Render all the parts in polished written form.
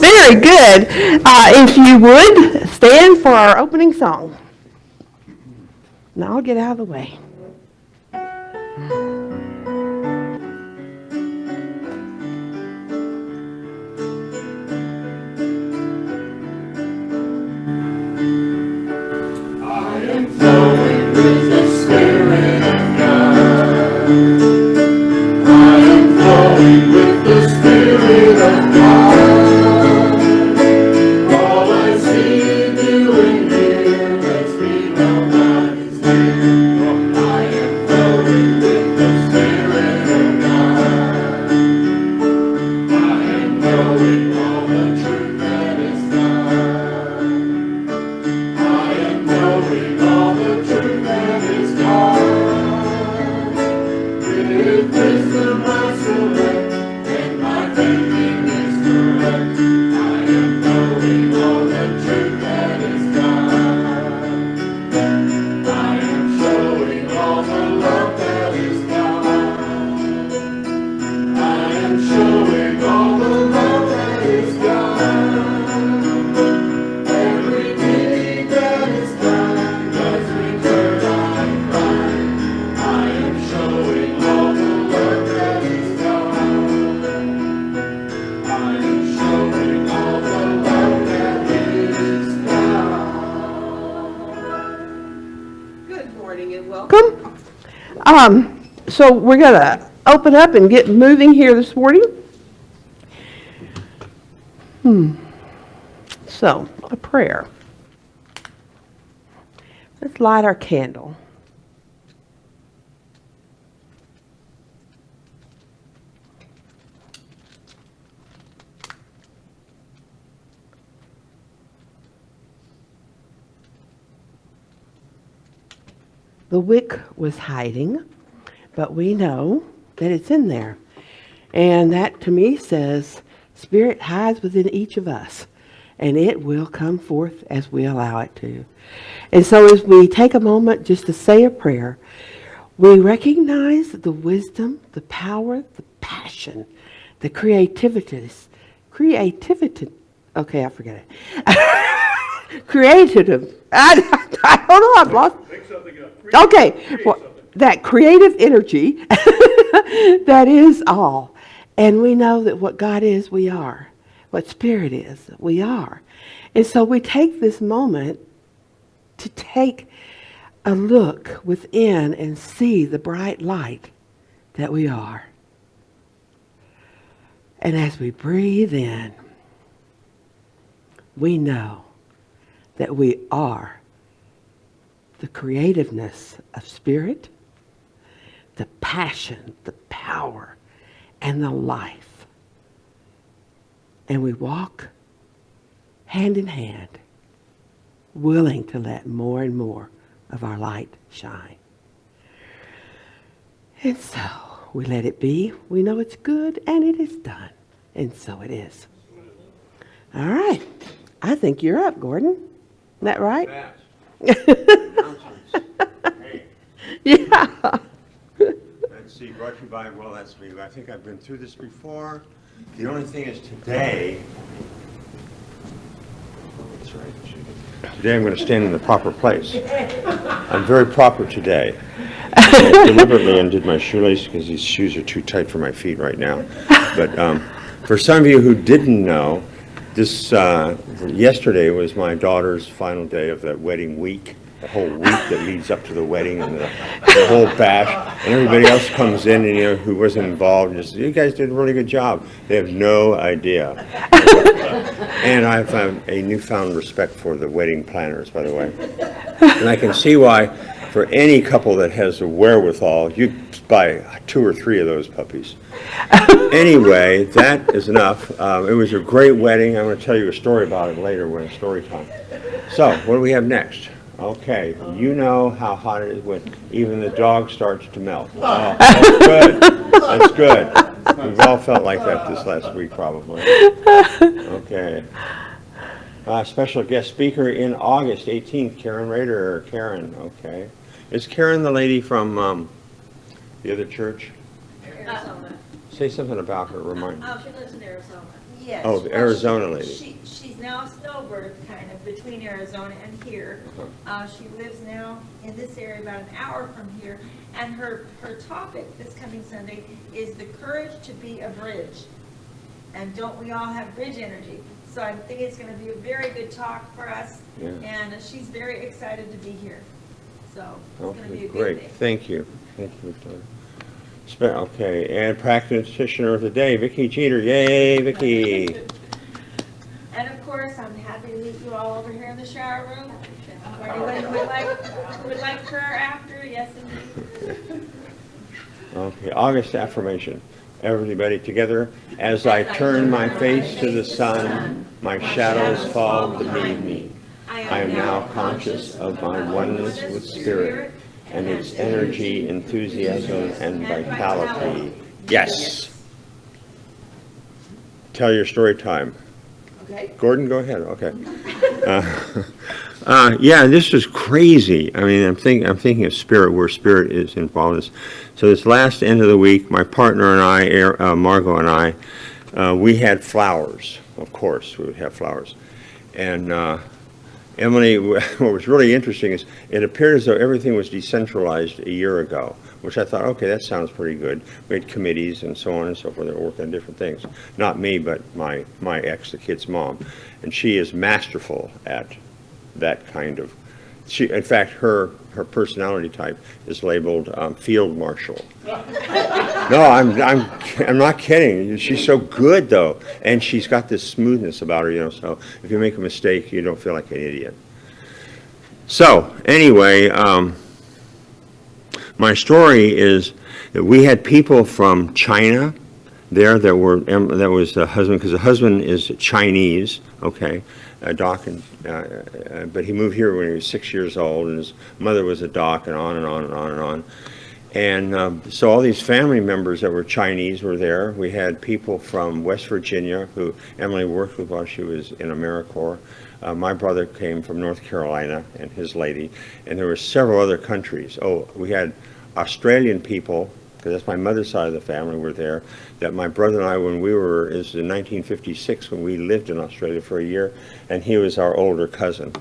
Very good. If you would, stand for our opening song. Now I'll get out of the way. I am flowing with the Spirit of God. I am flowing with the Spirit of God. All I see, do, and hear lets me know God is near. I am flowing with the Spirit of God. I am knowing all the truth that is God. I am knowing all the truth that is God. With wisdom I select, and my thinking is correct. I am knowing all the truth that is God. I am showing all the love that is God. I am showing all the love that is God. Every deed that is done does return I find. I am showing all the love that is God. I am showing all the love that is God. Good morning and welcome. So we're going to open up and get moving here this morning. So, a prayer. Let's light our candle. The wick was hiding, but we know that it's in there. And that to me says, Spirit hides within each of us, and it will come forth as we allow it to. And so as we take a moment just to say a prayer, we recognize the wisdom, the power, the passion, the creativity, okay, I forget it. Creative, I don't know, I've lost. Make something up. Okay, well, that creative energy that is all. And we know that what God is, we are. What Spirit is, we are. And so we take this moment to take a look within and see the bright light that we are. And as we breathe in, we know that we are the creativeness of Spirit, the passion, the power, and the life. And we walk hand in hand, willing to let more and more of our light shine. And so we let it be. We know it's good, and it is done. And so it is. All right. I think you're up, Gordon. Isn't that right? Hey, Yeah. let's see, right brought to you by, well, that's me. I think I've been through this before. The only thing is today, that's right. Today I'm going to stand in the proper place. I'm very proper today. I deliberately undid my shoelace because these shoes are too tight for my feet right now. But for some of you who didn't know, this yesterday was my daughter's final day of the wedding week. The whole week that leads up to the wedding and the whole bash, and everybody else comes in and who wasn't involved and just, you guys did a really good job. They have no idea. And I have a newfound respect for the wedding planners, by the way. And I can see why, for any couple that has the wherewithal, you buy 2 or 3 of those puppies. Anyway, that is enough. It was a great wedding. I'm going to tell you a story about it later when it's story time. So, what do we have next? Okay, you know how hot it is when even the dog starts to melt. Oh, that's good. That's good. We've all felt like that this last week, probably. Okay. Special guest speaker in August 18th, Karen Rader, or Karen. Okay. Is Karen the lady from the other church? Arizona. Say something about her. Remind me. Oh, she lives in Arizona. Yes. Oh, the Arizona lady. She's now a snowbird, kind of, between Arizona and here. She lives now in this area about an hour from here. And her topic this coming Sunday is the courage to be a bridge. And don't we all have bridge energy? So I think it's going to be a very good talk for us. Yeah. And she's very excited to be here. So it's going to be a good Great. thing. Thank you. Thank you, Victoria. Okay, and practitioner of the day, Vicki Jeter. Yay, Vicki. And of course, I'm happy to meet you all over here in the shower room. For anyone who would like prayer after, yes indeed. Okay, August affirmation. Everybody together. As I turn my face to the sun, my shadows fall beneath me. I am now conscious of my oneness with Spirit and its energy, enthusiasm, and vitality. Yes. Tell your story time. Okay. Gordon, go ahead. Okay. Yeah, this is crazy. I mean, I'm thinking of Spirit, where Spirit is involved. So this last end of the week, my partner and I, Margot and I, we had flowers. Of course, we would have flowers. And Emily, what was really interesting is it appeared as though everything was decentralized a year ago, which I thought, okay, that sounds pretty good. We had committees and so on and so forth that were working on different things. Not me, but my ex, the kid's mom. And she is masterful at that kind of, in fact, her personality type is labeled field marshal. No, I'm not kidding. She's so good, though, and she's got this smoothness about her, so if you make a mistake, you don't feel like an idiot. So, anyway, my story is that we had people from China there that was the husband, because the husband is Chinese, okay, a doc, but he moved here when he was 6 years old, and his mother was a doc, and on and on and on and on. And so all these family members that were Chinese were there. We had people from West Virginia who Emily worked with while she was in AmeriCorps. My brother came from North Carolina and his lady, and there were several other countries. Oh, we had Australian people, because that's my mother's side of the family, were there, that my brother and I, when we were, is in 1956, when we lived in Australia for a year, and he was our older cousin.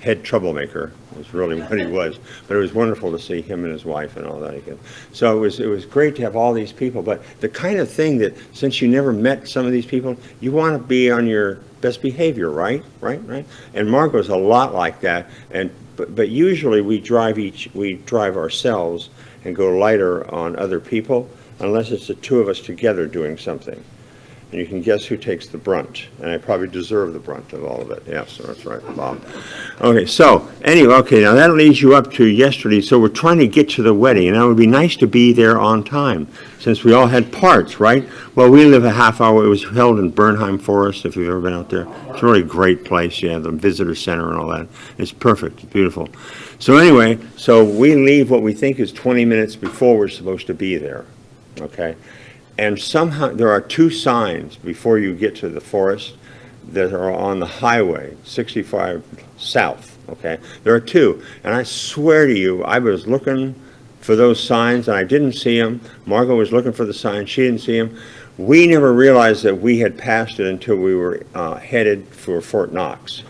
Head troublemaker was really what he was, but it was wonderful to see him and his wife and all that again. So it was great to have all these people, but the kind of thing that, since you never met some of these people, you want to be on your best behavior, right? And Margot's a lot like that, but usually we drive ourselves and go lighter on other people, unless it's the two of us together doing something. And you can guess who takes the brunt. And I probably deserve the brunt of all of it. Yes, that's right, Bob. Okay, so anyway, okay, now that leads you up to yesterday. So we're trying to get to the wedding. And it would be nice to be there on time, since we all had parts, right? Well, we live a half hour. It was held in Bernheim Forest, if you've ever been out there. It's a really great place. You have the visitor center and all that. It's perfect. It's beautiful. So anyway, so we leave what we think is 20 minutes before we're supposed to be there, okay? And somehow there are 2 signs before you get to the forest that are on the highway, 65 south, okay? There are 2, and I swear to you, I was looking for those signs, and I didn't see them. Margot was looking for the signs. She didn't see them. We never realized that we had passed it until we were headed for Fort Knox.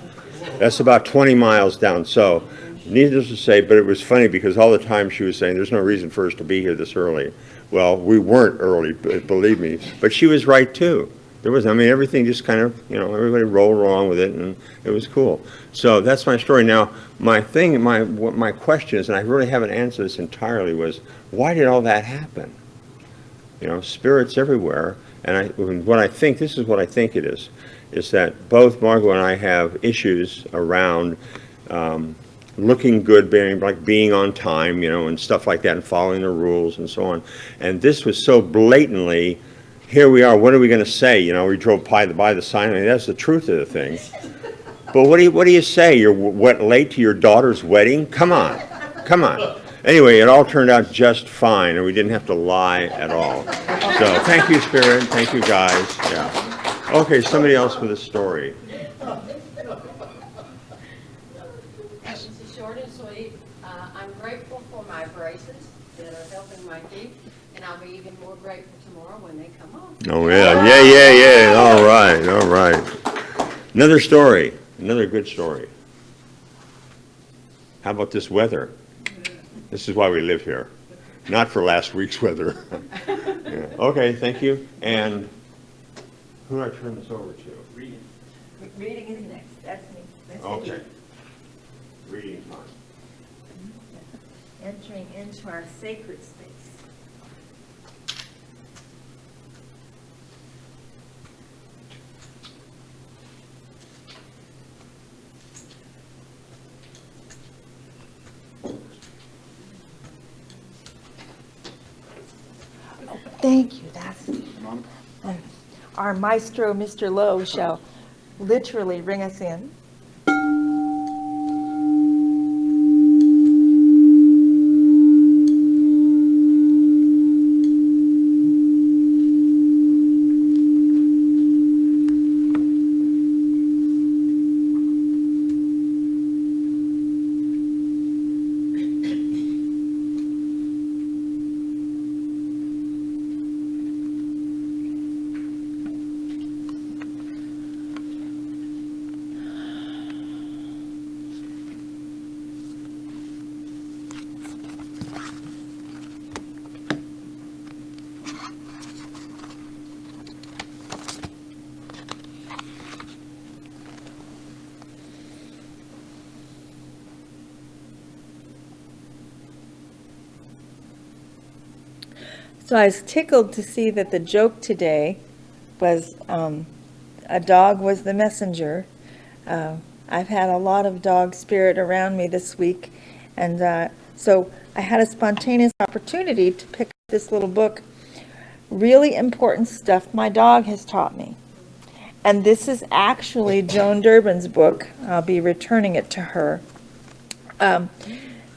That's about 20 miles down. So, needless to say, but it was funny because all the time she was saying, there's no reason for us to be here this early. Well, we weren't early, believe me. But she was right, too. There was, I mean, everything just kind of, you know, everybody rolled along with it, and it was cool. So that's my story. Now, my question is, and I really haven't answered this entirely, was why did all that happen? You know, spirits everywhere. And what I think, this is what I think it is that both Margot and I have issues around looking good, being on time, you know, and stuff like that, and following the rules and so on. And this was so blatantly, here we are, what are we going to say? You know, we drove by the sign. I mean, that's the truth of the thing. But what do you say? You're late to your daughter's wedding? Come on. Come on. Anyway, it all turned out just fine, and we didn't have to lie at all. So thank you, Spirit. Thank you, guys. Yeah. Okay, somebody else with a story. This is short and sweet. I'm grateful for my braces that are helping my teeth, and I'll be even more grateful tomorrow when they come off. Oh, yeah. All right. Another story. Another good story. How about this weather? This is why we live here. Not for last week's weather. Yeah. Okay, thank you. And who do I turn this over to? Reading is next. That's me. That's Okay. me. Reading time. Entering into our sacred space. Thank you. That's our maestro, Mr. Lowe, shall literally ring us in. So I was tickled to see that the joke today was a dog was the messenger. I've had a lot of dog spirit around me this week, and so I had a spontaneous opportunity to pick up this little book, Really Important Stuff My Dog Has Taught Me. And this is actually Joan Durbin's book. I'll be returning it to her.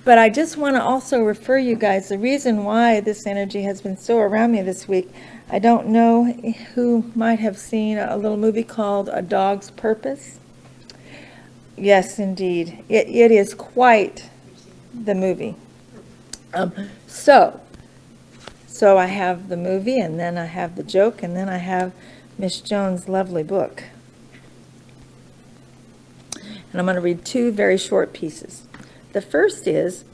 But I just want to also refer you guys, the reason why this energy has been so around me this week, I don't know who might have seen a little movie called A Dog's Purpose. Yes, indeed. It is quite the movie. So I have the movie, and then I have the joke, and then I have Miss Jones' lovely book. And I'm going to read two very short pieces. The first is,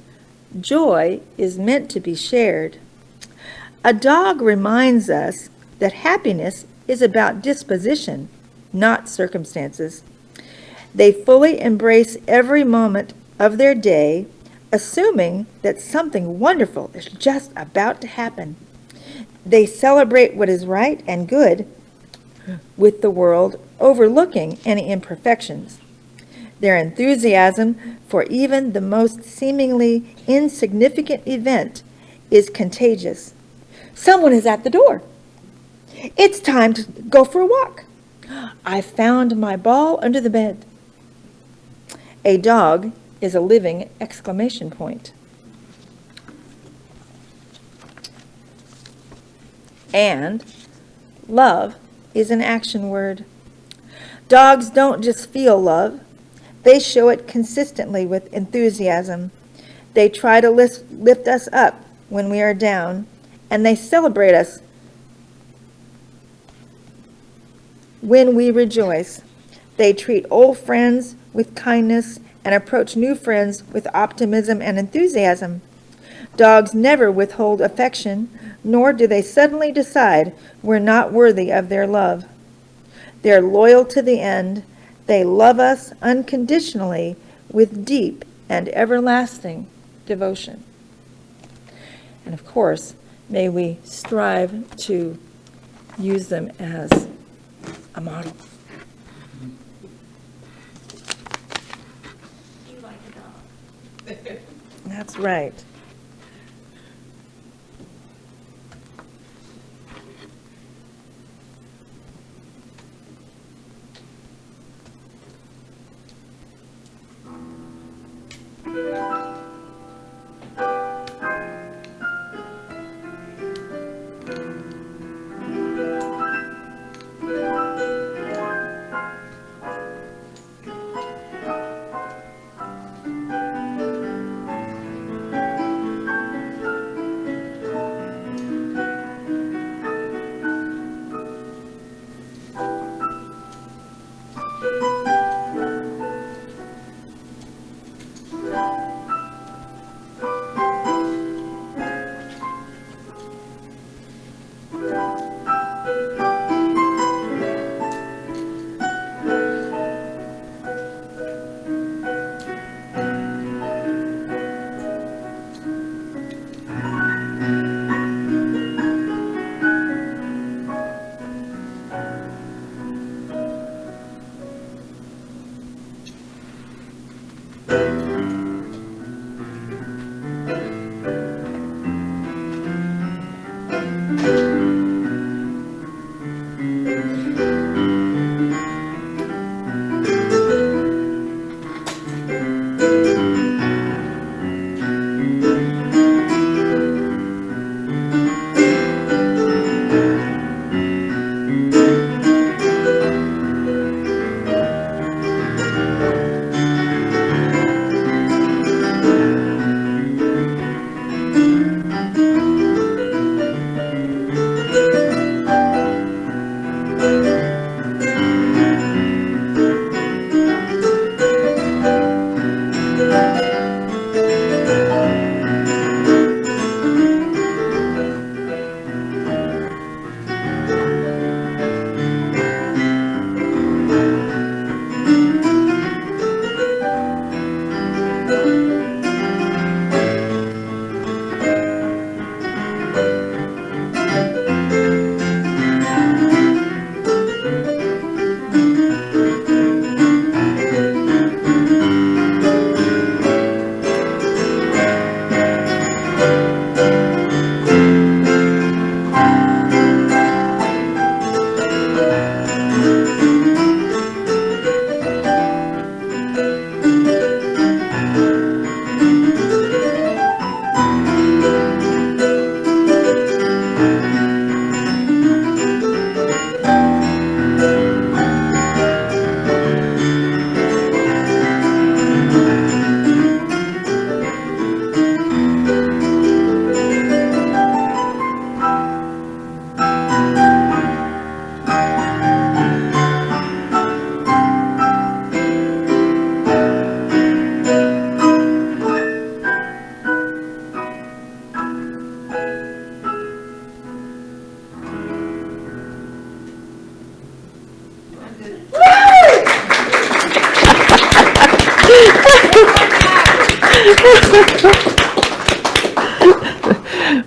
joy is meant to be shared. A dog reminds us that happiness is about disposition, not circumstances. They fully embrace every moment of their day, assuming that something wonderful is just about to happen. They celebrate what is right and good with the world, overlooking any imperfections. Their enthusiasm for even the most seemingly insignificant event is contagious. Someone is at the door. It's time to go for a walk. I found my ball under the bed. A dog is a living exclamation point. And love is an action word. Dogs don't just feel love. They show it consistently with enthusiasm. They try to lift us up when we are down, and they celebrate us when we rejoice. They treat old friends with kindness and approach new friends with optimism and enthusiasm. Dogs never withhold affection, nor do they suddenly decide we're not worthy of their love. They're loyal to the end. They love us unconditionally with deep and everlasting devotion. And of course, may we strive to use them as a model. You like a dog. That's right.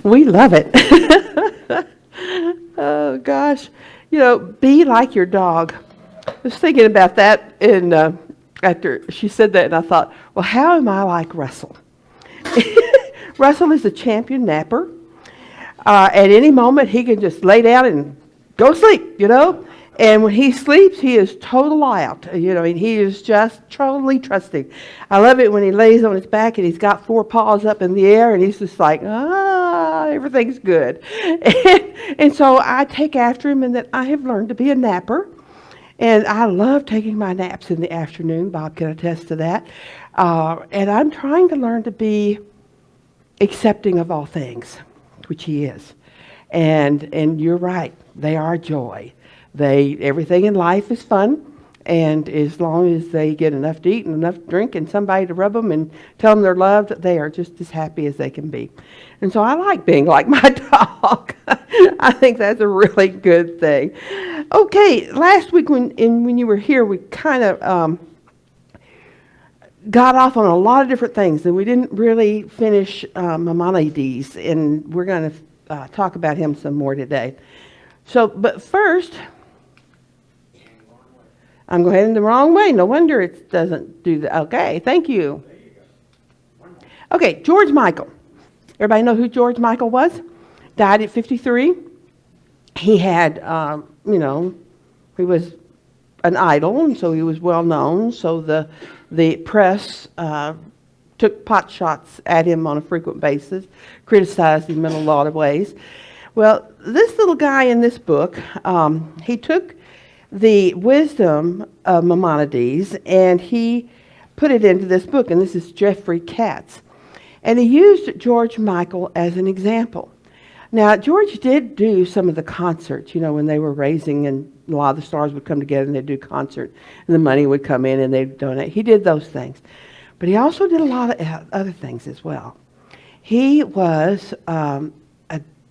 We love it. Oh, gosh. You know, be like your dog. I was thinking about that after she said that, and I thought, well, how am I like Russell? Russell is a champion napper. At any moment, he can just lay down and go sleep, you know? And when he sleeps, he is total out, you know, and he is just totally trusting. I love it when he lays on his back and he's got 4 paws up in the air and he's just like, everything's good. And so I take after him, and that I have learned to be a napper. And I love taking my naps in the afternoon. Bob can attest to that. And I'm trying to learn to be accepting of all things, which he is. And you're right, they are joy. Everything in life is fun, and as long as they get enough to eat and enough to drink and somebody to rub them and tell them they're loved, they are just as happy as they can be. And so I like being like my dog. I think that's a really good thing. Okay, last week when you were here, we kind of got off on a lot of different things, and we didn't really finish Maimonides, and we're going to talk about him some more today. So, but first, I'm going in the wrong way. No wonder it doesn't do that. Okay, thank you. Okay, George Michael. Everybody know who George Michael was? Died at 53. He had, he was an idol, and so he was well known. So the press took pot shots at him on a frequent basis, criticized him in a lot of ways. Well, this little guy in this book, he took the wisdom of Maimonides and he put it into this book, and this is Jeffrey Katz. And he used George Michael as an example. Now, George did do some of the concerts, when they were raising, and a lot of the stars would come together and they'd do concert, and the money would come in and they'd donate. He did those things. But he also did a lot of other things as well. He was a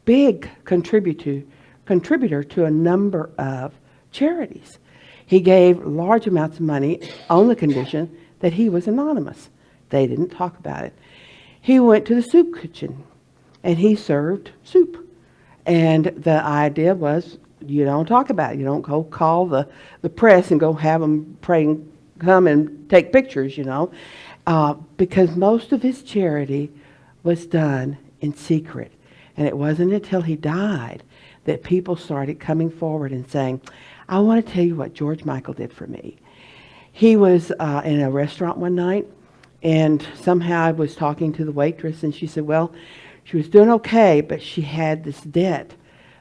big contributor to a number of charities. He gave large amounts of money on the condition that he was anonymous. They didn't talk about it. He went to the soup kitchen and he served soup. And the idea was, you don't talk about it. You don't go call the press and go have them come and take pictures, because most of his charity was done in secret. And it wasn't until he died that people started coming forward and saying, I want to tell you what George Michael did for me. He was in a restaurant one night, and somehow I was talking to the waitress, and she said, well, she was doing okay, but she had this debt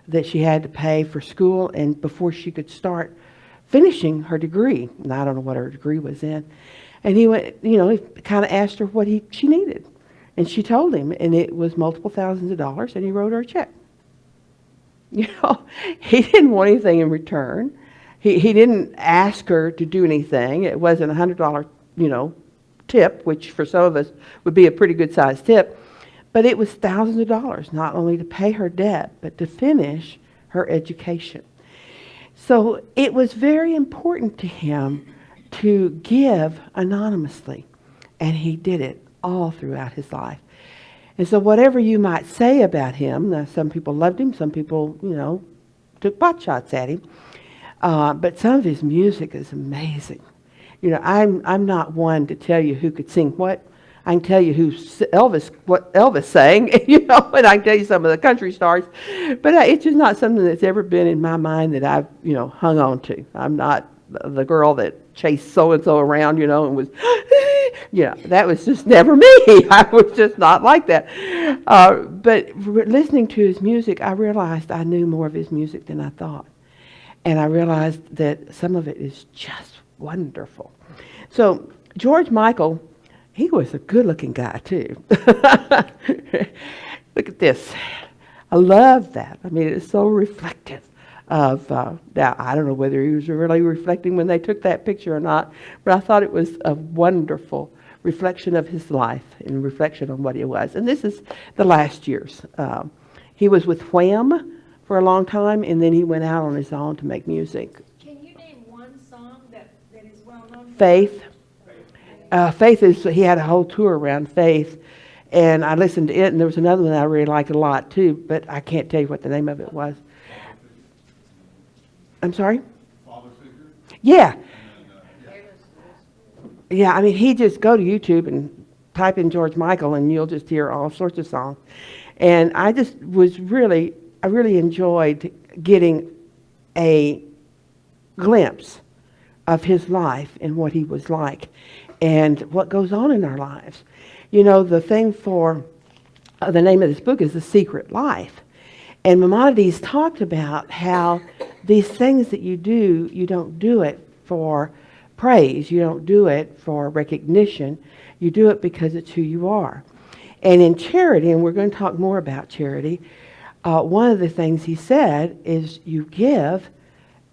that she had to pay for school and before she could start finishing her degree. And I don't know what her degree was in. And he went, he kind of asked her what she needed. And she told him, and it was multiple thousands of dollars, and he wrote her a check. He didn't want anything in return. He didn't ask her to do anything. It wasn't a $100, tip, which for some of us would be a pretty good sized tip. But it was thousands of dollars, not only to pay her debt, but to finish her education. So it was very important to him to give anonymously, and he did it all throughout his life. And so whatever you might say about him, now some people loved him, some people, took pot shots at him, but some of his music is amazing. I'm not one to tell you who could sing what. I can tell you what Elvis sang, and I can tell you some of the country stars, but it's just not something that's ever been in my mind that I've, hung on to. I'm not the girl that chased so-and-so around, and was, that was just never me. I was just not like that. But listening to his music, I realized I knew more of his music than I thought. And I realized that some of it is just wonderful. So George Michael, he was a good-looking guy, too. Look at this. I love that. I mean, it's so reflective of, now, I don't know whether he was really reflecting when they took that picture or not, but I thought it was a wonderful reflection of his life and reflection on what he was. And this is the last years. He was with Wham for a long time, and then he went out on his own to make music. Can you name one song that is well known? Faith. Faith he had a whole tour around Faith, and I listened to it, and there was another one I really liked a lot too, but I can't tell you what the name of it was. I'm sorry? Father Figure? Yeah. Yeah, I mean, he just go to YouTube and type in George Michael, and you'll just hear all sorts of songs. And I really enjoyed getting a glimpse of his life and what he was like and what goes on in our lives. The thing for the name of this book is The Secret Life. And Maimonides talked about how these things that you do, you don't do it for praise. You don't do it for recognition. You do it because it's who you are. And in charity, and we're going to talk more about charity, one of the things he said is you give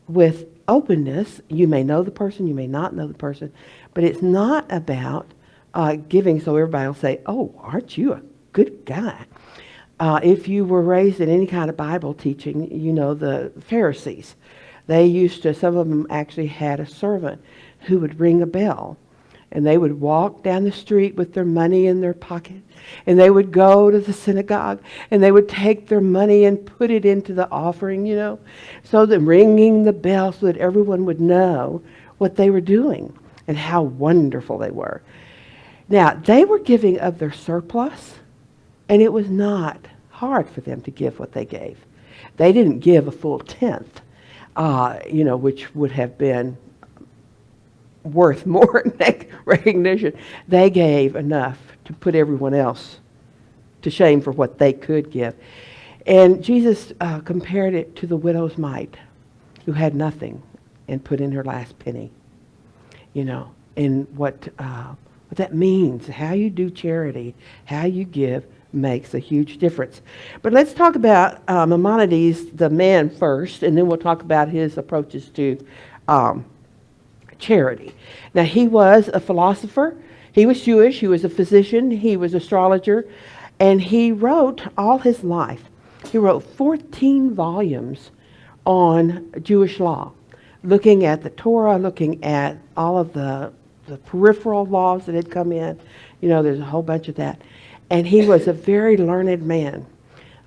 with openness. You may know the person, you may not know the person, but it's not about giving so everybody will say, oh, aren't you a good guy? If you were raised in any kind of Bible teaching, you know the Pharisees. They used to, some of them actually had a servant who would ring a bell, and they would walk down the street with their money in their pocket, and they would go to the synagogue, and they would take their money and put it into the offering, you know, so that ringing the bell so that everyone would know what they were doing and how wonderful they were. Now, they were giving of their surplus, and it was not hard for them to give what they gave. They didn't give a full tenth, you know, which would have been worth more recognition. They gave enough to put everyone else to shame for what they could give. And Jesus compared it to the widow's mite who had nothing and put in her last penny, you know, and what that means, how you do charity, how you give makes a huge difference. But let's talk about Maimonides, the man, first, and then we'll talk about his approaches to charity. Now, he was a philosopher. He was Jewish. He was a physician. He was an astrologer. And he wrote all his life. He wrote 14 volumes on Jewish law, looking at the Torah, looking at all of the peripheral laws that had come in. You know, there's a whole bunch of that. And he was a very learned man.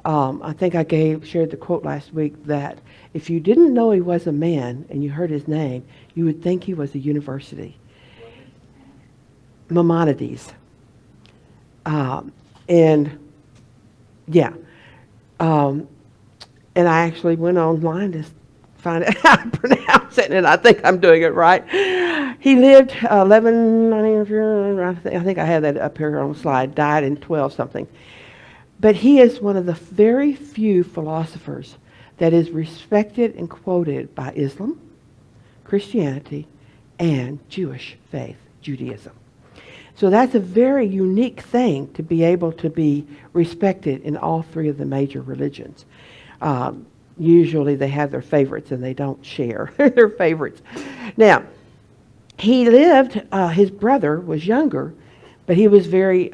I think I shared the quote last week that if you didn't know he was a man and you heard his name, you would think he was a university. Maimonides. And yeah. And I actually went online to find out how to pronounce it, and I think I'm doing it right. He lived 11, I think I have that up here on the slide, died in 12 something. But he is one of the very few philosophers that is respected and quoted by Islam, Christianity, and Jewish faith, Judaism. So that's a very unique thing to be able to be respected in all three of the major religions. Usually they have their favorites and they don't share their favorites. Now, he lived, his brother was younger, but he was very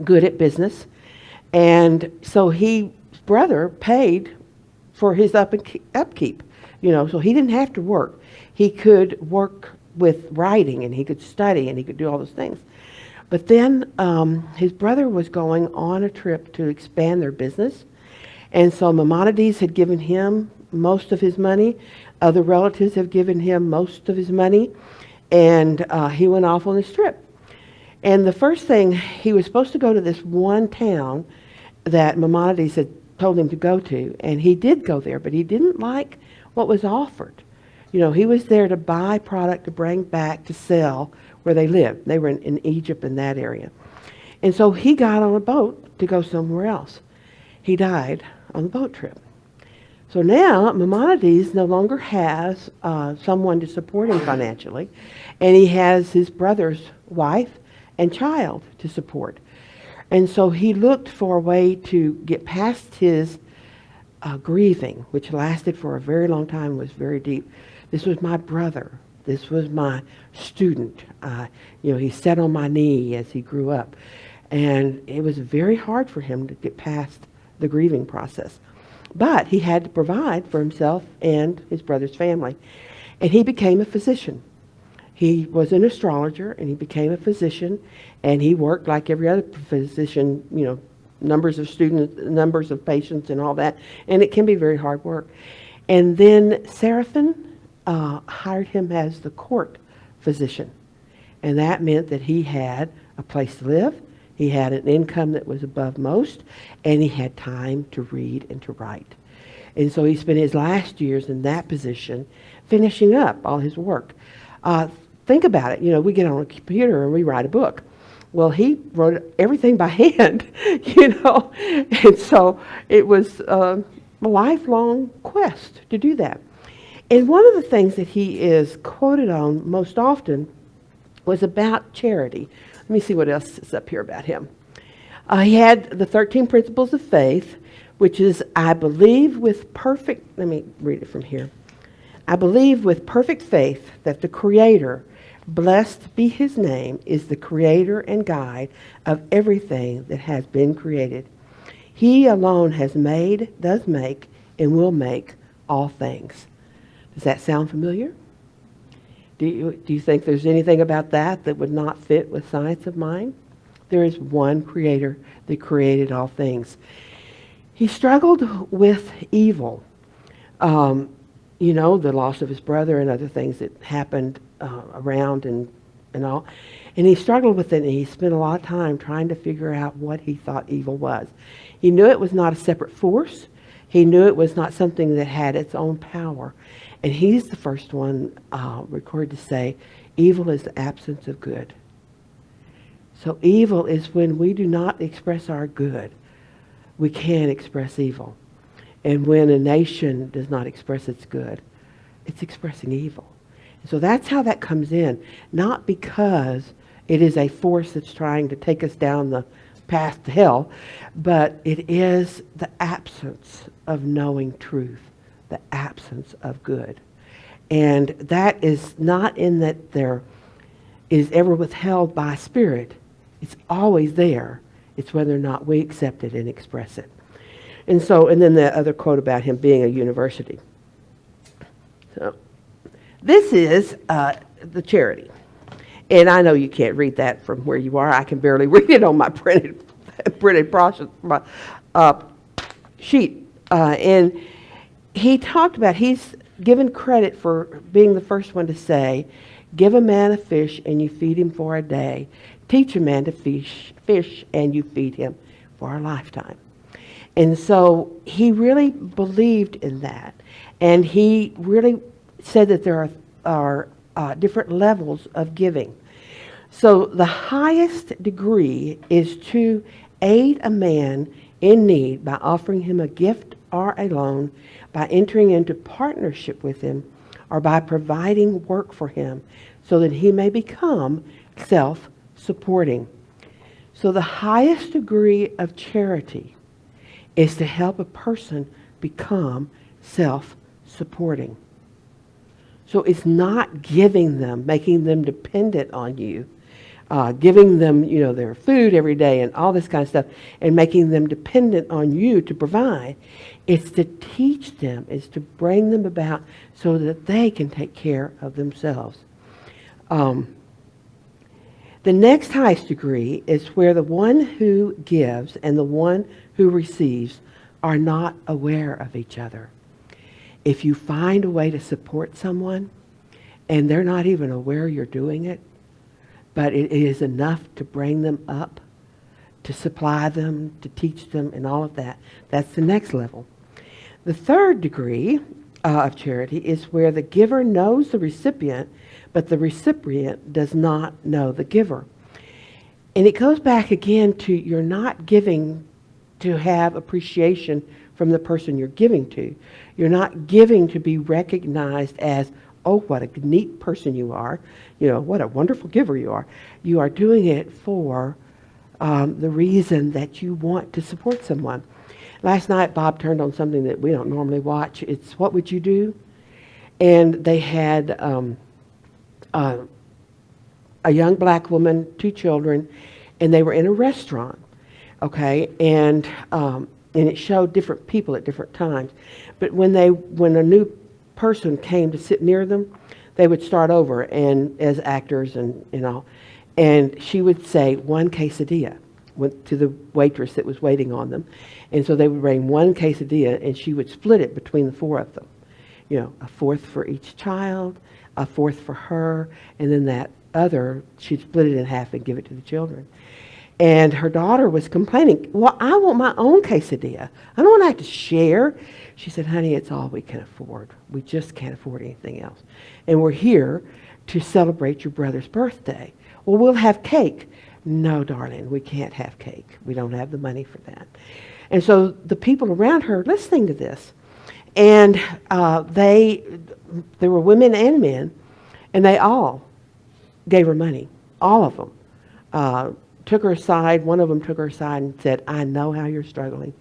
good at business. And so his brother paid for his upkeep, you know, so he didn't have to work. He could work with writing, and he could study, and he could do all those things. But then his brother was going on a trip to expand their business, and so Maimonides had given him most of his money. Other relatives have given him most of his money, and he went off on this trip. And the first thing, he was supposed to go to this one town that Maimonides had told him to go to, and he did go there, but he didn't like what was offered. You know, he was there to buy product to bring back to sell where they lived. They were in Egypt, in that area. And so he got on a boat to go somewhere else. He died on the boat trip. So now Maimonides no longer has someone to support him financially, and he has his brother's wife and child to support. And so he looked for a way to get past his grieving, which lasted for a very long time, was very deep. This was my brother. This was my student. You know, he sat on my knee as he grew up. And it was very hard for him to get past the grieving process. But he had to provide for himself and his brother's family. And he became a physician. He was an astrologer, and he became a physician, and he worked like every other physician, you know, numbers of students, numbers of patients, and all that. And it can be very hard work. And then Seraphim hired him as the court physician. And that meant that he had a place to live, he had an income that was above most, and he had time to read and to write. And so he spent his last years in that position, finishing up all his work. Think about it. You know, we get on a computer and we write a book. Well, he wrote everything by hand, you know. And so it was a lifelong quest to do that. And one of the things that he is quoted on most often was about charity. Let me see what else is up here about him. He had the 13 principles of faith, which is, I believe with perfect, let me read it from here. I believe with perfect faith that the Creator, blessed be his name, is the creator and guide of everything that has been created. He alone has made, does make, and will make all things. Does that sound familiar? Do you think there's anything about that that would not fit with science of mind? There is one creator that created all things. He struggled with evil. You know, the loss of his brother and other things that happened around and all. And he struggled with it, and he spent a lot of time trying to figure out what he thought evil was. He knew it was not a separate force. He knew it was not something that had its own power. And he's the first one recorded to say, evil is the absence of good. So evil is when we do not express our good, we can express evil. And when a nation does not express its good, it's expressing evil. And so that's how that comes in. Not because it is a force that's trying to take us down the path to hell, but it is the absence of knowing truth, the absence of good. And that is not in that there is ever withheld by spirit. It's always there. It's whether or not we accept it and express it. And so, and then the other quote about him being a university. So, this is the charity. And I know you can't read that from where you are. I can barely read it on my printed process, sheet. And he talked about, he's given credit for being the first one to say, give a man a fish and you feed him for a day. Teach a man to fish and you feed him for a lifetime. And so he really believed in that. And he really said that there are different levels of giving. So the highest degree is to aid a man in need by offering him a gift or a loan, by entering into partnership with him, or by providing work for him so that he may become self-supporting. So the highest degree of charity is to help a person become self-supporting. So it's not giving them, making them dependent on you, giving them, you know, their food every day and all this kind of stuff, and making them dependent on you to provide. It's to teach them, it's to bring them about so that they can take care of themselves. The next highest degree is where the one who gives and the one who receives are not aware of each other. If you find a way to support someone and they're not even aware you're doing it, but it is enough to bring them up, to supply them, to teach them, and all of that, that's the next level. The third degree of charity is where the giver knows the recipient, but the recipient does not know the giver. And it goes back again to, you're not giving to have appreciation from the person you're giving to. You're not giving to be recognized as, oh, what a neat person you are. You know, what a wonderful giver you are. You are doing it for the reason that you want to support someone. Last night, Bob turned on something that we don't normally watch. It's What Would You Do? And they had a young black woman, 2 children, and they were in a restaurant, okay? And it showed different people at different times. But when a new person came to sit near them, they would start over, and as actors and all. And she would say, 1 quesadilla, went to the waitress that was waiting on them. And so they would bring 1 quesadilla, and she would split it between the 4 of them. You know, a 4th for each child, a 4th for her, and then that other, she'd split it in half and give it to the children. And her daughter was complaining, well, I want my own quesadilla. I don't want to have to share. She said, honey, it's all we can afford. We just can't afford anything else. And we're here to celebrate your brother's birthday. Well, we'll have cake. No, darling, we can't have cake. We don't have the money for that. And so the people around her listening to this, and there were women and men, and they all gave her money, all of them, took her aside. One of them took her aside and said, I know how you're struggling.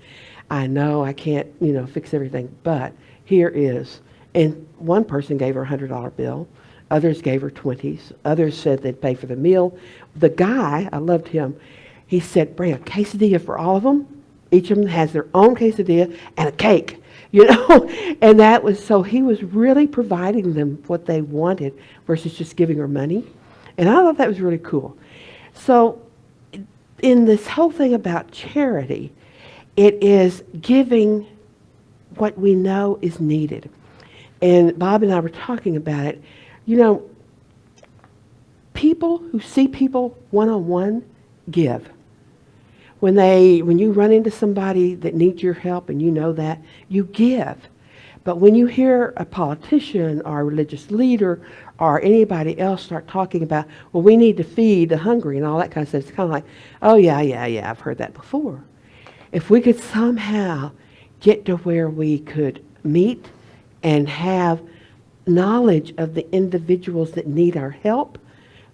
I know I can't, fix everything, but here is. And one person gave her a $100 bill. Others gave her 20s. Others said they'd pay for the meal. The guy, I loved him, he said, bring a quesadilla for all of them. Each of them has their own quesadilla and a cake, And that was, so he was really providing them what they wanted versus just giving her money. And I thought that was really cool. So in this whole thing about charity, it is giving what we know is needed. And Bob and I were talking about it. People who see people one-on-one give. When you run into somebody that needs your help and you know that, you give. But when you hear a politician or a religious leader or anybody else start talking about, well, we need to feed the hungry and all that kind of stuff, it's kind of like, oh, yeah, I've heard that before. If we could somehow get to where we could meet and have knowledge of the individuals that need our help,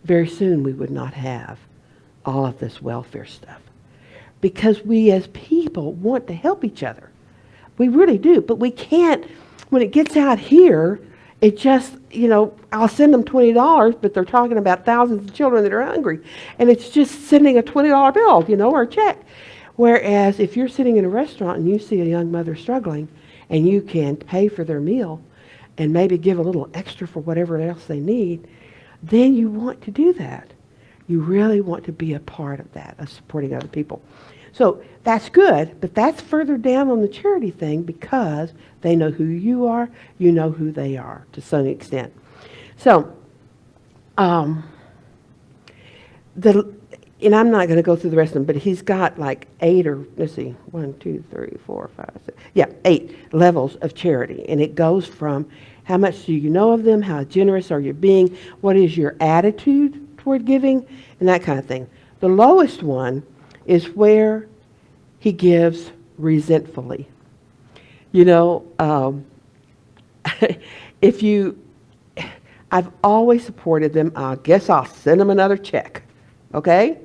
very soon we would not have all of this welfare stuff. Because we as people want to help each other. We really do, but we can't, when it gets out here, it just, I'll send them $20, but they're talking about thousands of children that are hungry. And it's just sending a $20 bill, or a check. Whereas if you're sitting in a restaurant and you see a young mother struggling and you can pay for their meal and maybe give a little extra for whatever else they need, then you want to do that. You really want to be a part of that, of supporting other people. So that's good, but that's further down on the charity thing because they know who you are, you know who they are to some extent. So, and I'm not going to go through the rest of them, but he's got like 8 or, let's see, 1, 2, 3, 4, 5, 6, 8 levels of charity. And it goes from how much do you know of them, how generous are you being, what is your attitude toward giving, and that kind of thing. The lowest one is where he gives resentfully. I've always supported them. I guess I'll send them another check. Okay?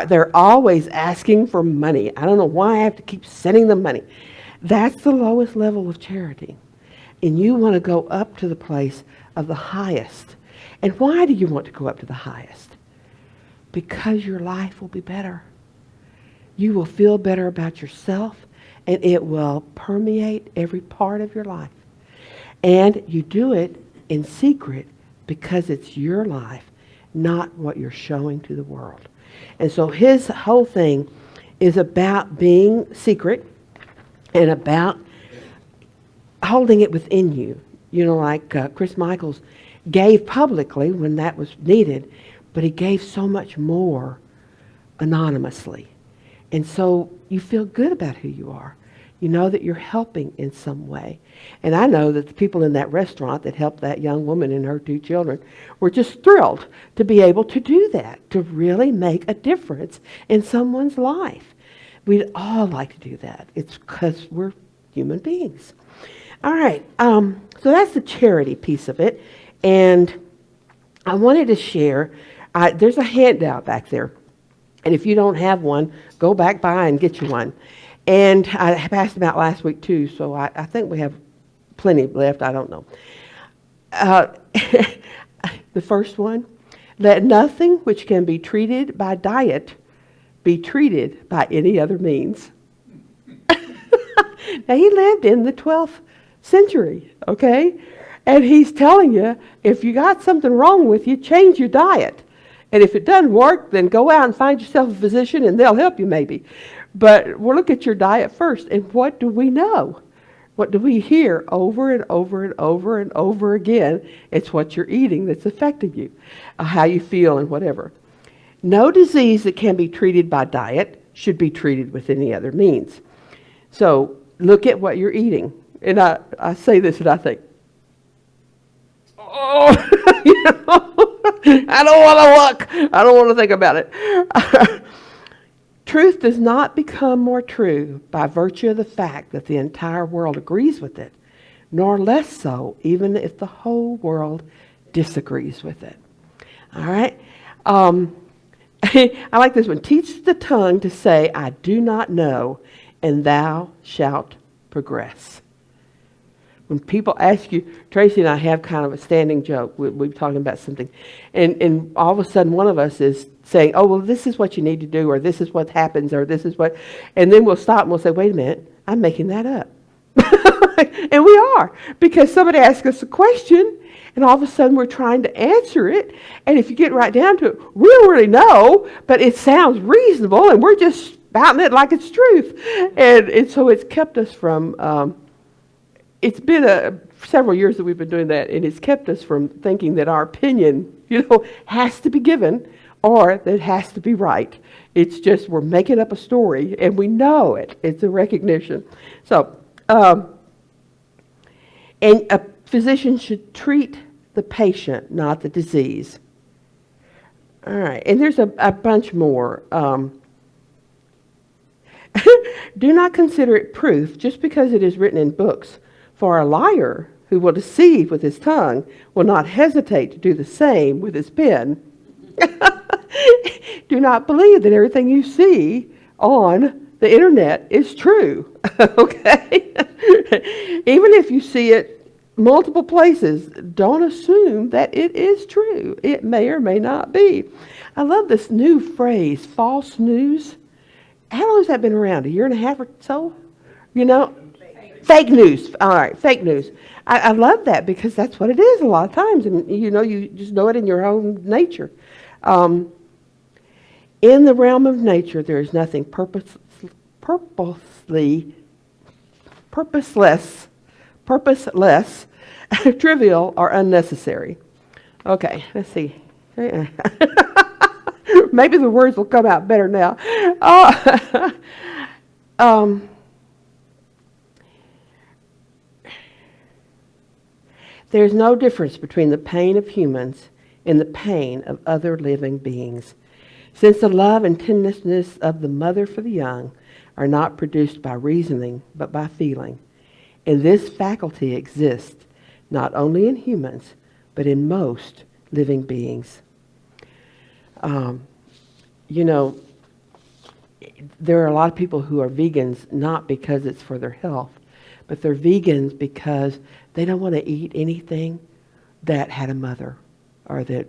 They're always asking for money. I don't know why I have to keep sending them money. That's the lowest level of charity. And you want to go up to the place of the highest. And why do you want to go up to the highest? Because your life will be better. You will feel better about yourself, and it will permeate every part of your life. And you do it in secret because it's your life, not what you're showing to the world. And so his whole thing is about being secret and about holding it within you. Like Chris Michaels gave publicly when that was needed, but he gave so much more anonymously. And so you feel good about who you are. You know that you're helping in some way. And I know that the people in that restaurant that helped that young woman and her 2 children were just thrilled to be able to do that, to really make a difference in someone's life. We'd all like to do that. It's because we're human beings. All right, so that's the charity piece of it. And I wanted to share, there's a handout back there. And if you don't have one, go back by and get you one. And I passed them out last week too, so I think we have plenty left. I don't know. The first one, let nothing which can be treated by diet be treated by any other means. Now, he lived in the 12th century, okay? And he's telling you, if you got something wrong with you, change your diet. And if it doesn't work, then go out and find yourself a physician and they'll help you maybe. But we'll look at your diet first. And what do we know? What do we hear over and over and over and over again? It's what you're eating that's affecting you, how you feel and whatever. No disease that can be treated by diet should be treated with any other means. So look at what you're eating. And I say this and I think, oh, I don't want to look. I don't want to think about it. Truth does not become more true by virtue of the fact that the entire world agrees with it, nor less so even if the whole world disagrees with it. All right? I like this one. Teach the tongue to say, I do not know, and thou shalt progress. When people ask you, Tracy and I have kind of a standing joke. We're talking about something. And all of a sudden one of us is saying, oh, well, this is what you need to do, or this is what happens, or this is what, and then we'll stop and we'll say, wait a minute, I'm making that up. And we are, because somebody asks us a question, and all of a sudden we're trying to answer it. And if you get right down to it, we don't really know, but it sounds reasonable, and we're just spouting it like it's truth. And so it's kept us from, it's been several years that we've been doing that, and it's kept us from thinking that our opinion, has to be given, or that it has to be right. It's just we're making up a story, and we know it. It's a recognition. So, and a physician should treat the patient, not the disease. All right, and there's a bunch more. Do not consider it proof just because it is written in books, for a liar who will deceive with his tongue will not hesitate to do the same with his pen. Do not believe that everything you see on the internet is true, okay? Even if you see it multiple places, don't assume that it is true. It may or may not be. I love this new phrase, false news. How long has that been around? A year and a half or so? Fake news. All right, fake news. I love that because that's what it is a lot of times. And, you just know it in your own nature. In the realm of nature, there is nothing purposeless, trivial, or unnecessary. Okay, let's see. Maybe the words will come out better now. There's no difference between the pain of humans and the pain of other living beings, since the love and tenderness of the mother for the young are not produced by reasoning, but by feeling. And this faculty exists not only in humans, but in most living beings. There are a lot of people who are vegans not because it's for their health, but they're vegans because they don't want to eat anything that had a mother, or that,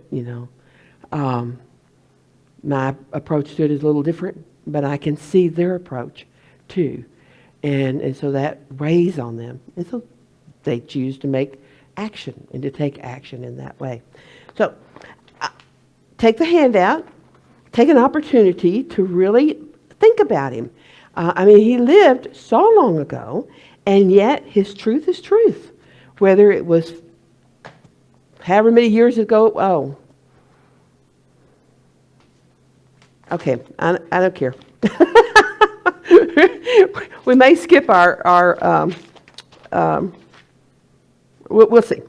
my approach to it is a little different, but I can see their approach too. And so that weighs on them. And so they choose to make action and to take action in that way. So take the handout, take an opportunity to really think about him. He lived so long ago, and yet his truth is truth. Whether it was however many years ago, okay, I don't care. We may skip we'll see.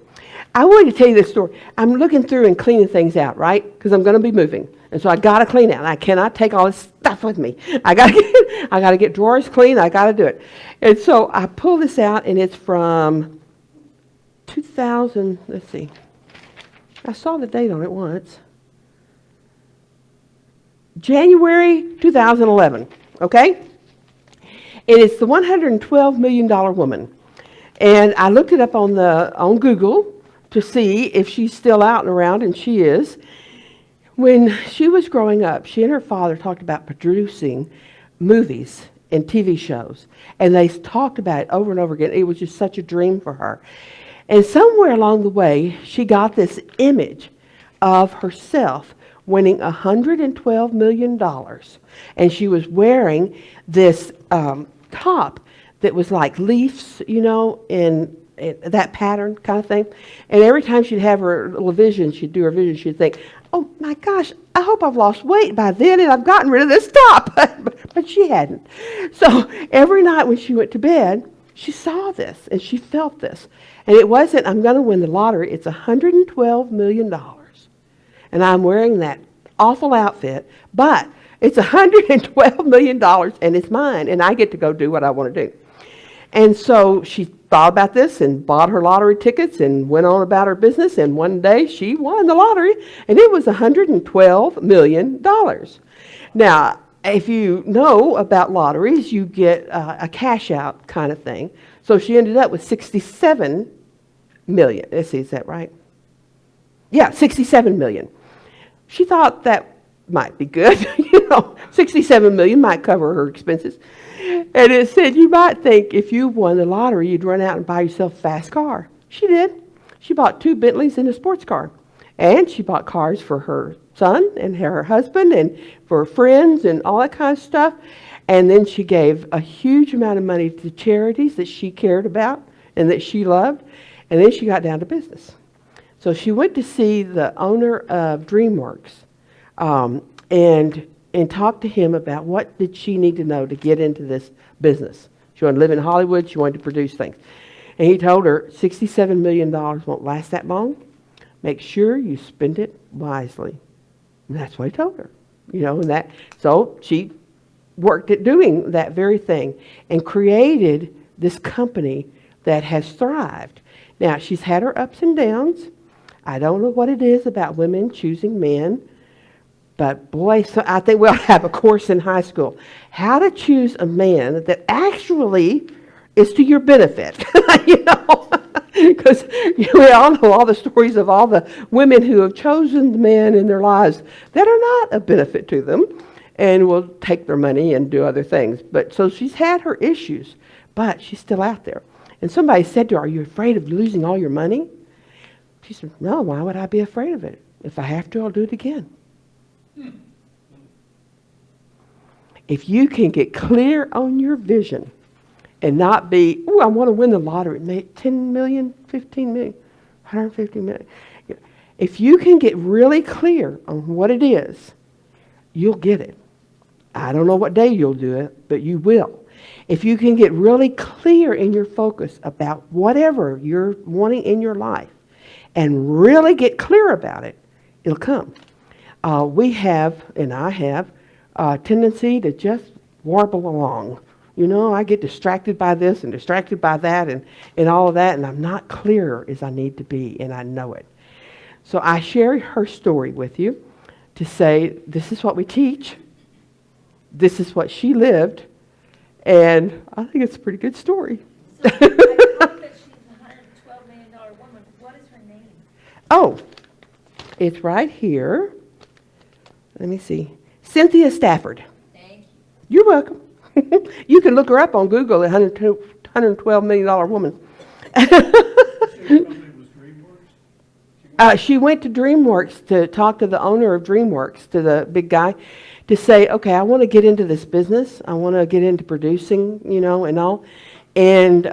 I wanted to tell you this story. I'm looking through and cleaning things out, right? Because I'm going to be moving. And so I got to clean out. I cannot take all this stuff with me. I got to get drawers clean. I got to do it. And so I pull this out, and it's from 2000. Let's see. I saw the date on it once. January 2011. Okay? And it's the $112 million woman. And I looked it up on Google to see if she's still out and around, and she is. When she was growing up, she and her father talked about producing movies and TV shows. And they talked about it over and over again. It was just such a dream for her. And somewhere along the way, she got this image of herself winning $112 million. And she was wearing this top that was like leaves, in that pattern kind of thing. And every time she'd have her little vision, she'd do her vision, she'd think, oh my gosh, I hope I've lost weight by then and I've gotten rid of this top. But she hadn't. So every night when she went to bed, she saw this and she felt this. And it wasn't, I'm going to win the lottery. It's $112 million. And I'm wearing that awful outfit, but it's $112 million and it's mine. And I get to go do what I want to do. And so she thought about this and bought her lottery tickets and went on about her business. And one day she won the lottery, and it was $112 million. Now, if you know about lotteries, you get a cash out kind of thing. So she ended up with 67 million. Let's see, is that right? Yeah, 67 million. She thought that might be good. 67 million might cover her expenses. And it said you might think if you won the lottery, you'd run out and buy yourself a fast car. She did. She bought 2 Bentleys and a sports car. And she bought cars for her son and her husband and for friends and all that kind of stuff. And then she gave a huge amount of money to charities that she cared about and that she loved. And then she got down to business. So she went to see the owner of DreamWorks and talked to him about what did she need to know to get into this business. She wanted to live in Hollywood. She wanted to produce things. And he told her $67 million won't last that long. Make sure you spend it wisely. And that's what he told her. So she worked at doing that very thing and created this company that has thrived. Now, she's had her ups and downs. I don't know what it is about women choosing men, but boy, so I think we'll have a course in high school. How to choose a man that actually is to your benefit, because we all know all the stories of all the women who have chosen men in their lives that are not a benefit to them and will take their money and do other things. But so she's had her issues, but she's still out there. And somebody said to her, "Are you afraid of losing all your money?" She said, "No, why would I be afraid of it? If I have to, I'll do it again." If you can get clear on your vision and not be, "Oh, I want to win the lottery, make 10 million, 15 million, 150 million. If you can get really clear on what it is, you'll get it. I don't know what day you'll do it, but you will. If you can get really clear in your focus about whatever you're wanting in your life and really get clear about it, it'll come. We have, and I have, a tendency to just warble along. I get distracted by this and distracted by that and all of that, and I'm not clear as I need to be, and I know it. So I share her story with you to say, this is what we teach. This is what she lived. And I think it's a pretty good story. So I hope that she's a $112 million woman. What is her name? Oh, it's right here. Let me see. Cynthia Stafford. Thank you. You're welcome. You can look her up on Google, a $112 million woman. She went to DreamWorks to talk to the owner of DreamWorks, to the big guy, to say, okay, I want to get into this business. I want to get into producing, and all. And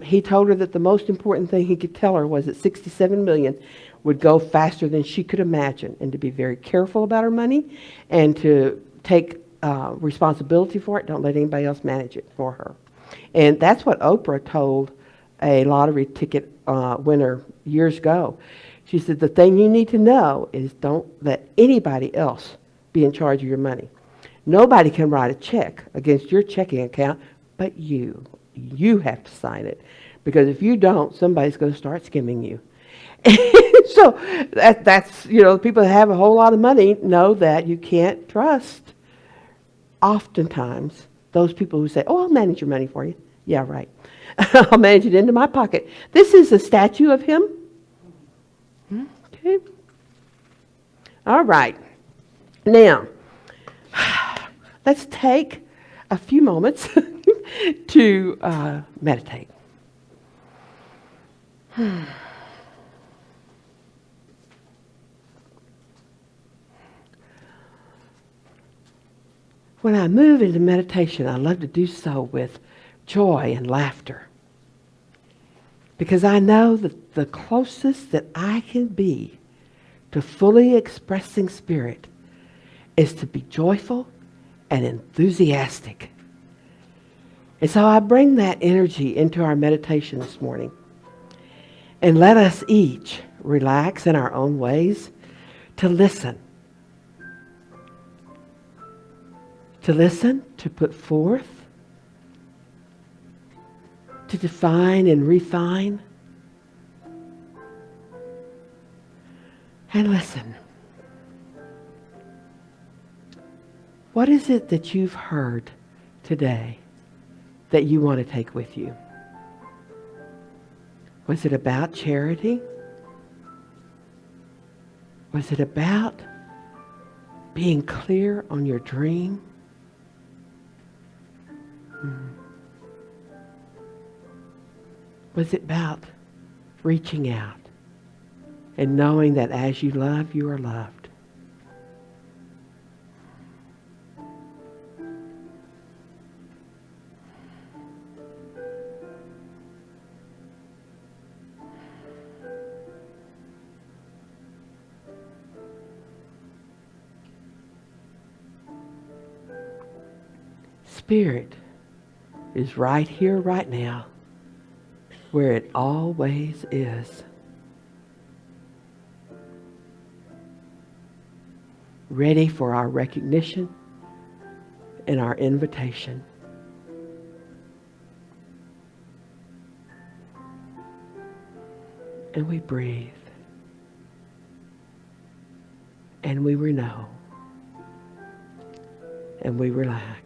he told her that the most important thing he could tell her was that 67 million would go faster than she could imagine, and to be very careful about her money and to take responsibility for it. Don't let anybody else manage it for her. And that's what Oprah told a lottery ticket winner years ago. She said, the thing you need to know is don't let anybody else be in charge of your money. Nobody can write a check against your checking account, but you. You have to sign it. Because if you don't, somebody's going to start skimming you. So that's, people that have a whole lot of money know that you can't trust, oftentimes, those people who say, oh, I'll manage your money for you. Yeah, right. I'll manage it into my pocket. This is a statue of him. Okay. All right. Now, let's take a few moments to meditate. When I move into meditation, I love to do so with joy and laughter. Because I know that the closest that I can be to fully expressing spirit is to be joyful and enthusiastic. And so I bring that energy into our meditation this morning. And let us each relax in our own ways to listen. To listen, to put forth, to define and refine. And listen, what is it that you've heard today that you want to take with you? Was it about charity? Was it about being clear on your dream? Was it about reaching out and knowing that as you love, you are loved? Spirit is right here, right now, where it always is. Ready for our recognition and our invitation. And we breathe. And we renew. And we relax.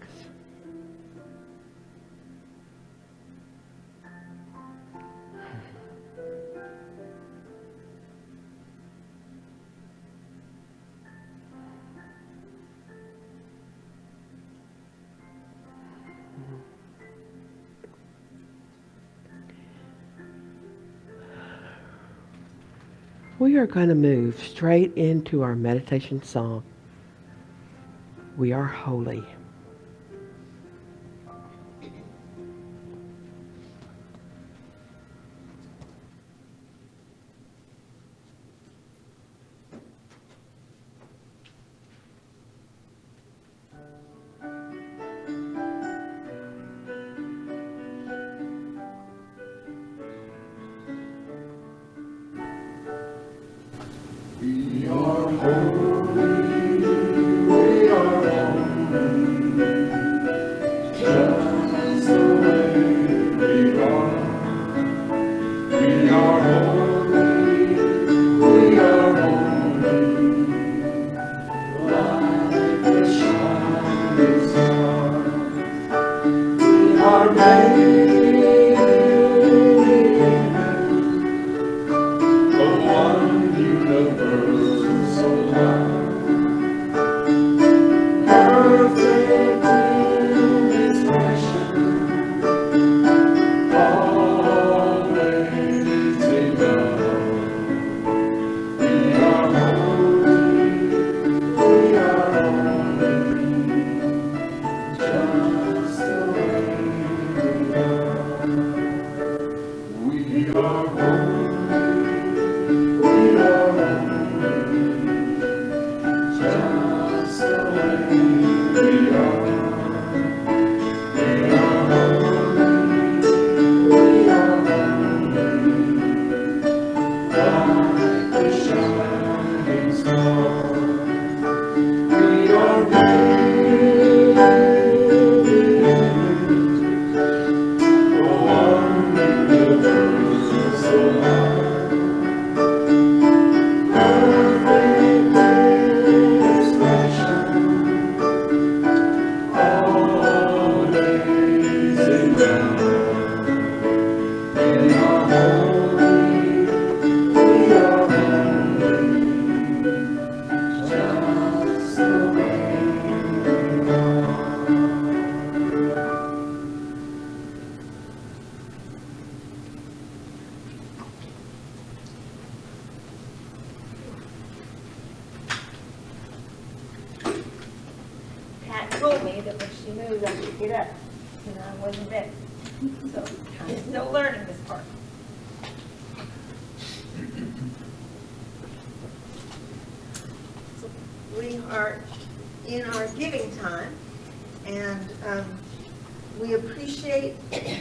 We are going to move straight into our meditation song. We are holy. We are holy, we are holy, just the way we are. We are holy, we are holy, like the shining star. We are made in the image of one universe so high. Perfect in expression, always in love. We are holy, we are holy, just the way we are. We are holy, we are holy, just the way we are. We are holy, we are holy, like the shining star. We are made in the image of one universe so high. Perfect expression, always in love. We are holy, we are holy, just the way we are. Pat told me that when she moved, I should get up, and I wasn't ready. So I'm still learning this part. We are in our giving time, and we appreciate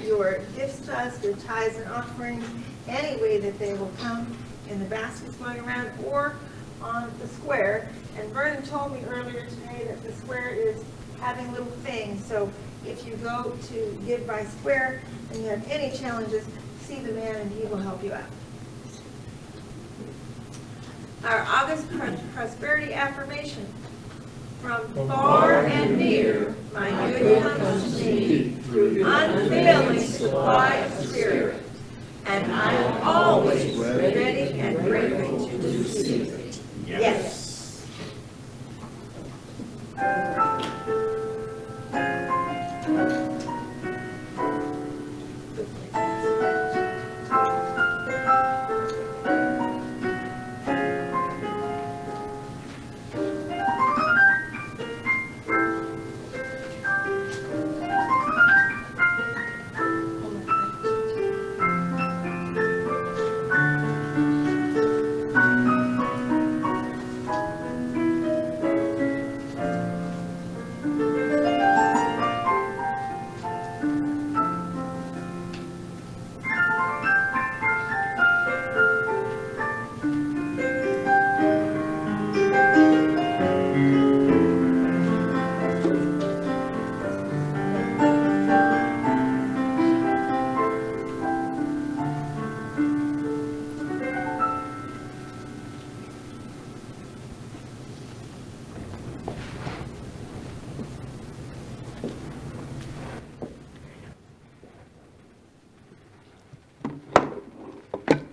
your gifts to us, your tithes and offerings, any way that they will come in the baskets going around or on the square. And Vernon told me earlier today that the square is having little things, so if you go to Give by Square and you have any challenges, see the man and he will help you out. Our August prosperity affirmation. From far and near, my good comes to me through unfailing supply of spirit, and I am always ready and grateful to receive it. Yes.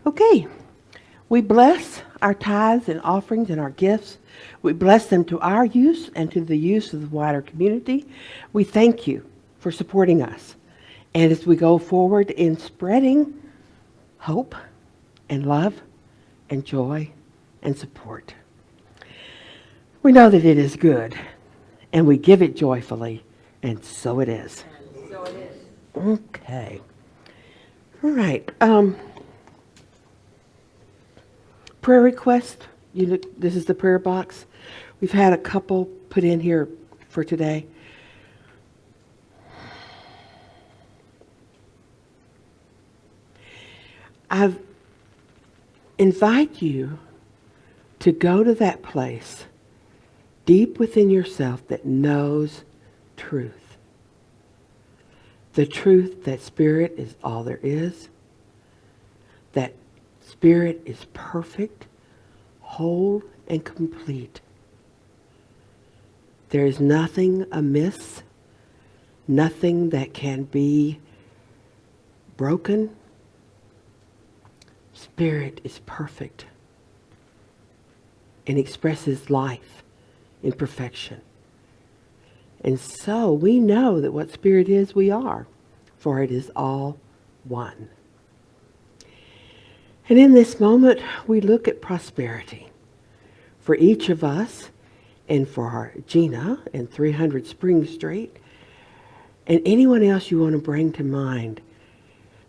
Okay, we bless our tithes and offerings and our gifts. We bless them to our use and to the use of the wider community. We thank you for supporting us. And as we go forward in spreading hope and love and joy and support, we know that it is good and we give it joyfully, and so it is. And so it is. Okay. All right. Prayer request. This is the prayer box. We've had a couple put in here for today. I invite you to go to that place deep within yourself that knows truth. The truth that Spirit is all there is, that Spirit is perfect, whole, and complete. There is nothing amiss, nothing that can be broken. Spirit is perfect and expresses life in perfection. And so we know that what Spirit is, we are, for it is all one. And in this moment, we look at prosperity for each of us and for our Gina and 300 Spring Street and anyone else you want to bring to mind.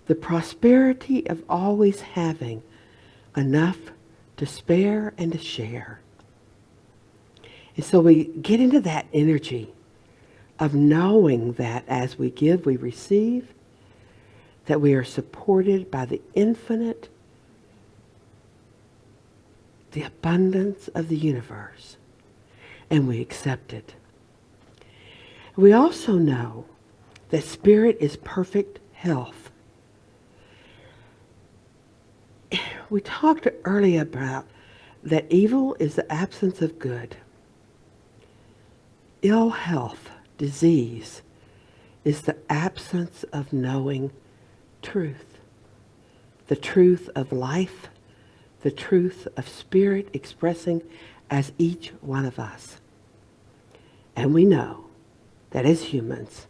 The prosperity of always having enough to spare and to share. And so we get into that energy of knowing that as we give, we receive, that we are supported by the infinite, the abundance of the universe, and we accept it. We also know that Spirit is perfect health. We talked earlier about that evil is the absence of good. Ill health, disease, is the absence of knowing truth. The truth of life, the truth of Spirit expressing as each one of us. And we know that as humans,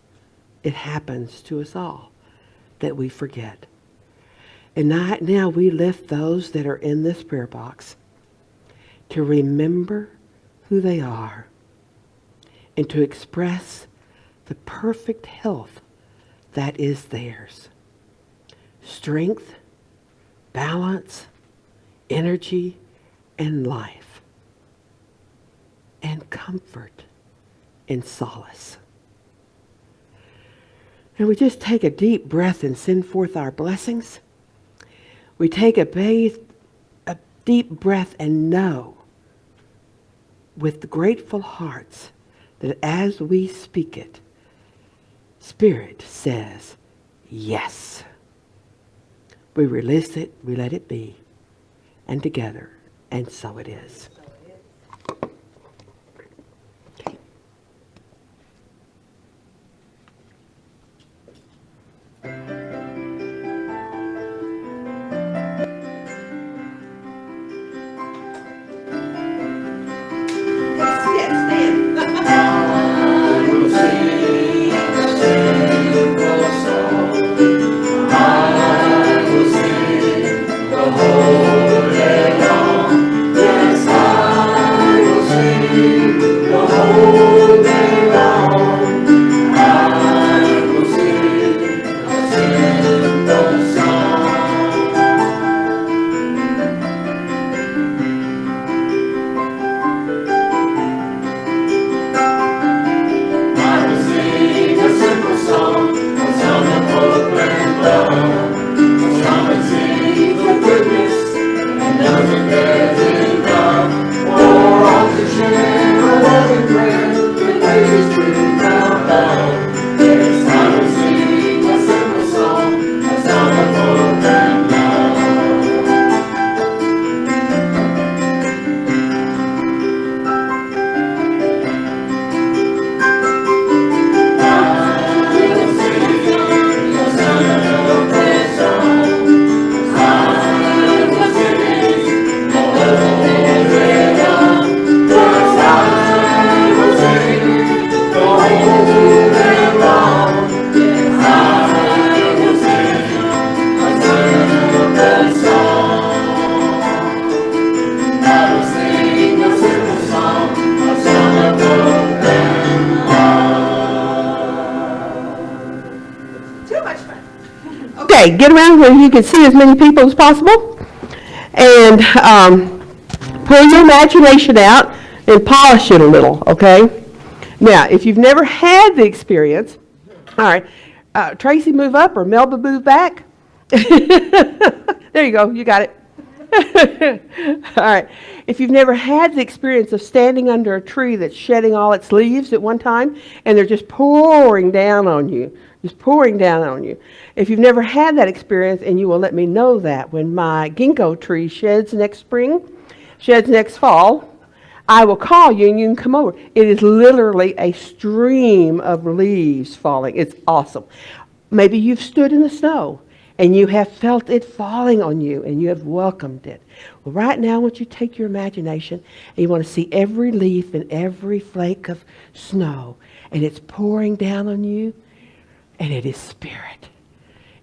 it happens to us all, that we forget. And now we lift those that are in this prayer box to remember who they are and to express the perfect health that is theirs. Strength, balance, energy, and life, and comfort and solace. And we just take a deep breath and send forth our blessings. We take a deep breath and know with grateful hearts that as we speak it, Spirit says yes. We release it, we let it be, and together, and so it is. I will sing a simple song. I will sing the whole day long. Yes, I will sing the whole day long. I will sing a simple song. I will sing a simple song, a song of hope and love, a song that sings the goodness and doesn't get enough. For all to share a loving friend, the praises to the love. Yes, I will sing a simple song, a song of hope and love. Okay, get around where you can see as many people as possible. And pull your imagination out and polish it a little, okay? Now, if you've never had the experience, all right, Tracy, move up, or Melba, move back. There you go, you got it. All right, if you've never had the experience of standing under a tree that's shedding all its leaves at one time, and they're just pouring down on you, just pouring down on you. If you've never had that experience, and you will let me know that when my ginkgo tree sheds next spring, sheds next fall, I will call you and you can come over. It is literally a stream of leaves falling. It's awesome. Maybe you've stood in the snow and you have felt it falling on you and you have welcomed it. Well, right now I want you to take your imagination and you want to see every leaf and every flake of snow, and it's pouring down on you, and it is Spirit.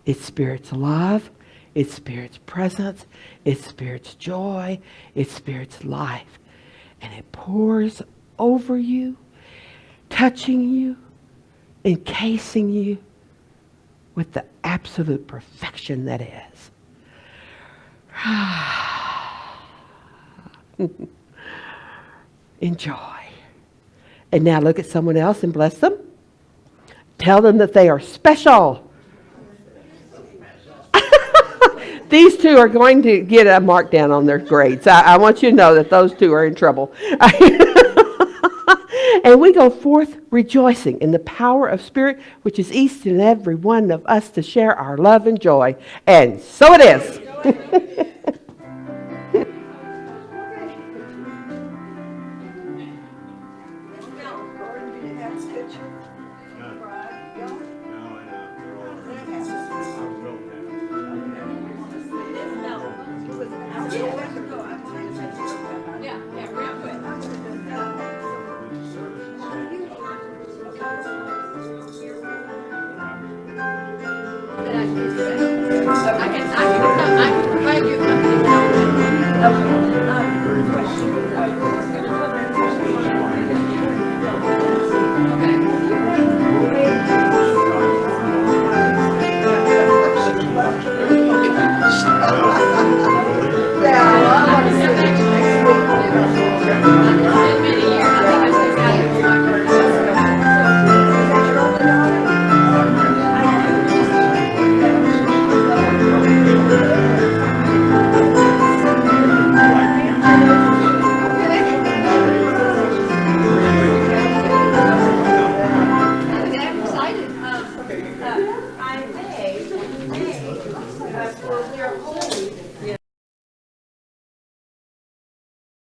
It's Spirit's love. It's Spirit's presence. It's Spirit's joy. It's Spirit's life. And it pours over you, touching you, encasing you with the absolute perfection that is. Enjoy. And now look at someone else and bless them. Tell them that they are special. These two are going to get a mark down on their grades. I want you to know that those two are in trouble. And we go forth rejoicing in the power of Spirit, which is each and every one of us to share our love and joy. And so it is. That's good.